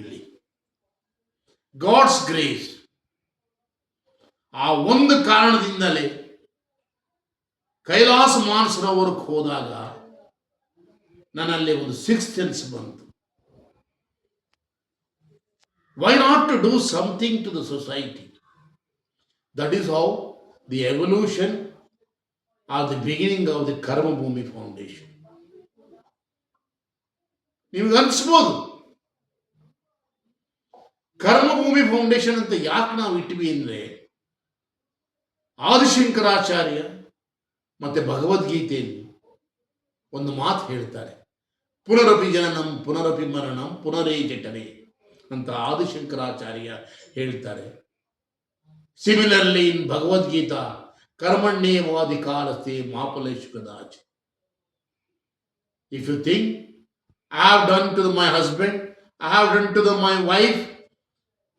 ಇಲ್ಲಿ God's grace. ಆ ಒಂದು ಕಾರಣದಿಂದಲೇ ಕೈಲಾಸ ಮಾನಸರೋವರಕ್ಕೆ ಹೋದಾಗ ನನ್ನಲ್ಲಿ ಒಂದು ಸಿಕ್ಸ್ತ್ ಸೆನ್ಸ್ ಬಂತು. Why not to do something to the society? That is how the evolution are the beginning of the Karmabhoomi foundation. ನಿಮ್ಗೆ ಅನ್ಸ್ಬೋದು ಕರ್ಮಭೂಮಿ ಫೌಂಡೇಶನ್ ಅಂತ ಯಾಕೆ ನಾವು ಇಟ್ವಿ ಅಂದ್ರೆ, ಆದಿಶಂಕರಾಚಾರ್ಯ ಮತ್ತೆ ಭಗವದ್ಗೀತೆಯಲ್ಲಿ ಒಂದು ಮಾತು ಹೇಳ್ತಾರೆ, ಪುನರಪಿ ಜನನಂ ಪುನರಪಿ ಮರಣಂ ಪುನರೇ ಜಠರೇ ಅಂತ ಆದಿಶಂಕರಾಚಾರ್ಯ ಹೇಳ್ತಾರೆ. ಸಿಮಿಲರ್ಲಿ ಇನ್ ಭಗವದ್ಗೀತಾ ಕರ್ಮಣ್ಯೇವಾಧಿಕಾರಸ್ತೆ ಮಾ ಫಲೇಷು ಕದಾಚನ. If you think I have done to my husband, I have done to my wife,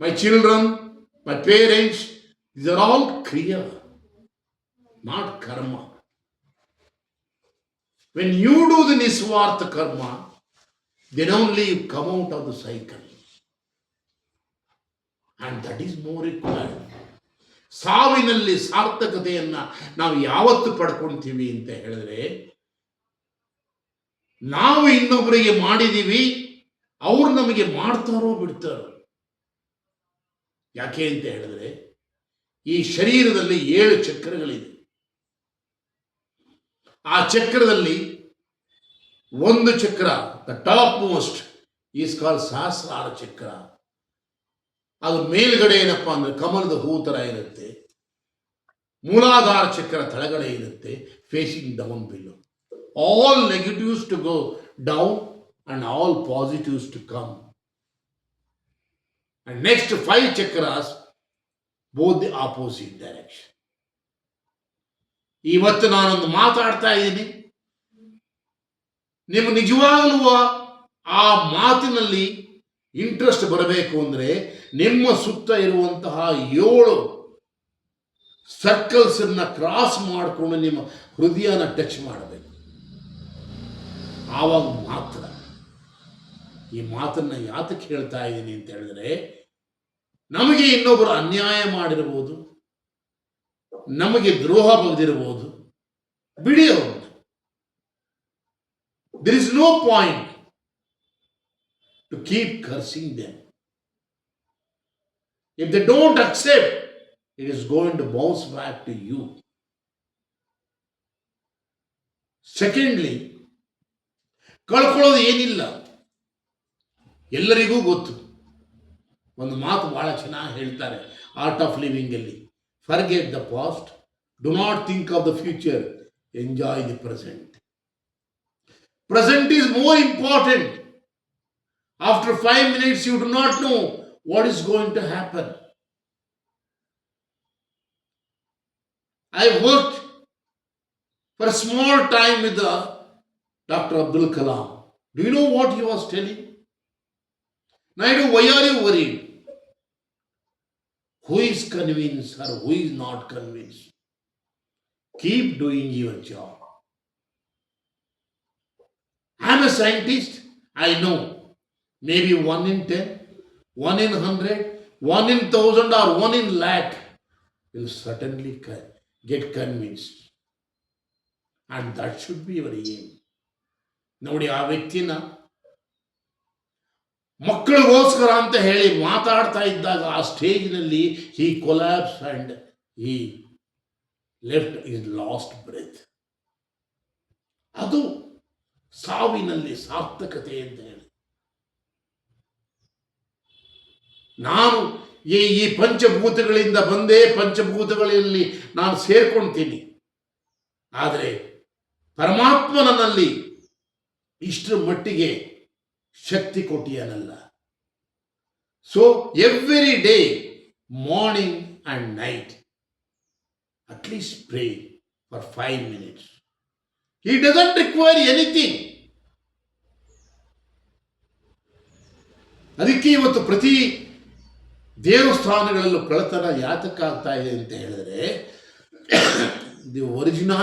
my children, my parents, these are all kriya, not karma. When you do the niswartha karma, then only you come out of the cycle. And that is more required. ಸಾವಿನಲ್ಲಿ ಸಾರ್ಥಕತೆಯನ್ನ ನಾವು ಯಾವತ್ತು ಪಡ್ಕೊಳ್ತೀವಿ ಅಂತ ಹೇಳಿದ್ರೆ, ನಾವು ಇನ್ನೊಬ್ಬರಿಗೆ ಮಾಡಿದೀವಿ, ಅವ್ರು ನಮಗೆ ಮಾಡ್ತಾರೋ ಬಿಡ್ತಾರೋ. ಯಾಕೆ ಅಂತ ಹೇಳಿದ್ರೆ, ಈ ಶರೀರದಲ್ಲಿ 7 ಚಕ್ರಗಳಿದೆ. ಆ ಚಕ್ರದಲ್ಲಿ ಒಂದು ಚಕ್ರ, the topmost, is called Sahasrara ಚಕ್ರ. ಅದು ಮೇಲ್ಗಡೆ ಏನಪ್ಪಾ ಅಂದ್ರೆ ಕಮಲದ ಹೂ ತರ ಇರುತ್ತೆ. ಮೂಲಾಧಾರ ಚಕ್ರ ತಳಗಡೆ ಇರುತ್ತೆ, facing down below. All negatives to go down and all positives to come. And next 5 chakras, both the opposite direction. ಇವತ್ತು ನಾನೊಂದು ಮಾತಾಡ್ತಾ ಇದ್ದೀನಿ, ನಿಮ್ಗೆ ನಿಜವಾಗಲೂ ಆ ಮಾತಿನಲ್ಲಿ ಇಂಟ್ರೆಸ್ಟ್ ಬರಬೇಕು ಅಂದ್ರೆ ನಿಮ್ಮ ಸುತ್ತ ಇರುವಂತಹ 7 ಸರ್ಕಲ್ಸ್ ಅನ್ನ ಕ್ರಾಸ್ ಮಾಡಿಕೊಂಡು ನಿಮ್ಮ ಹೃದಯನ ಟಚ್ ಮಾಡಬೇಕು. ಆವಾಗ ಮಾತ್ರ. ಈ ಮಾತನ್ನ ಯಾತಕ್ಕೆ ಹೇಳ್ತಾ ಇದ್ದೀನಿ ಅಂತ ಹೇಳಿದ್ರೆ, ನಮಗೆ ಇನ್ನೊಬ್ಬರು ಅನ್ಯಾಯ ಮಾಡಿರಬಹುದು, ನಮಗೆ ದ್ರೋಹ ಬಗೆದಿರಬಹುದು, ಬಿಡಿ ಅವ್ರನ್ನ. There is no point to keep cursing them. If they don't accept, it is going to bounce back to you. Secondly, ಕಳ್ಕೊಳ್ಳೋದು ಏನಿಲ್ಲ, ಎಲ್ಲರಿಗೂ ಗೊತ್ತು. ಒಂದು ಮಾತು ಬಹಳ ಚೆನ್ನಾಗಿ ಹೇಳ್ತಾರೆ ಆರ್ಟ್ ಆಫ್ ಲಿವಿಂಗ್ ಅಲ್ಲಿ, forget the past, do not think of the future, enjoy the present. Present is more important. After 5 minutes you do not know what is going to happen. I worked for a small time with Dr. Abdul Kalam. Do you know what he was telling? Naidu, why are you worried? Who is convinced or who is not convinced? Keep doing your job. I am a scientist. I know. Maybe 1 in 10, 1 in 100, 1 in 1000 or 1 in lakh will certainly get convinced. And that should be your aim. ನೋಡಿ, ಆ ವ್ಯಕ್ತಿನ ಮಕ್ಕಳಿಗೋಸ್ಕರ ಅಂತ ಹೇಳಿ ಮಾತಾಡ್ತಾ ಇದ್ದಾಗ ಆ ಸ್ಟೇಜ್ನಲ್ಲಿ he collapse and he left his last breath. ಅದು ಸಾವಿನಲ್ಲಿ ಸಾರ್ಥಕತೆ ಅಂತ ಹೇಳಿ. ನಾನು ಈ ಪಂಚಭೂತಗಳಿಂದ ಬಂದೇ ಪಂಚಭೂತಗಳಲ್ಲಿ ನಾನು ಸೇರ್ಕೊಳ್ತೀನಿ. ಆದರೆ ಪರಮಾತ್ಮ ನನ್ನಲ್ಲಿ ಇಷ್ಟರ ಮಟ್ಟಿಗೆ ಶಕ್ತಿ ಕೊಟ್ಟಿಯನಲ್ಲ. So every day, morning and night, at least pray for 5 minutes. He doesn't require anything. ಅದಕ್ಕೆ ಇವತ್ತು ಪ್ರತಿ ದೇವಸ್ಥಾನಗಳಲ್ಲೂ ಕಳ್ಳತನ ಯಾತಕ್ಕಾಗ್ತಾ ಇದೆ ಅಂತ ಹೇಳಿದ್ರೆ, ದಿ ಒರಿಜಿನಾಲಿಟಿ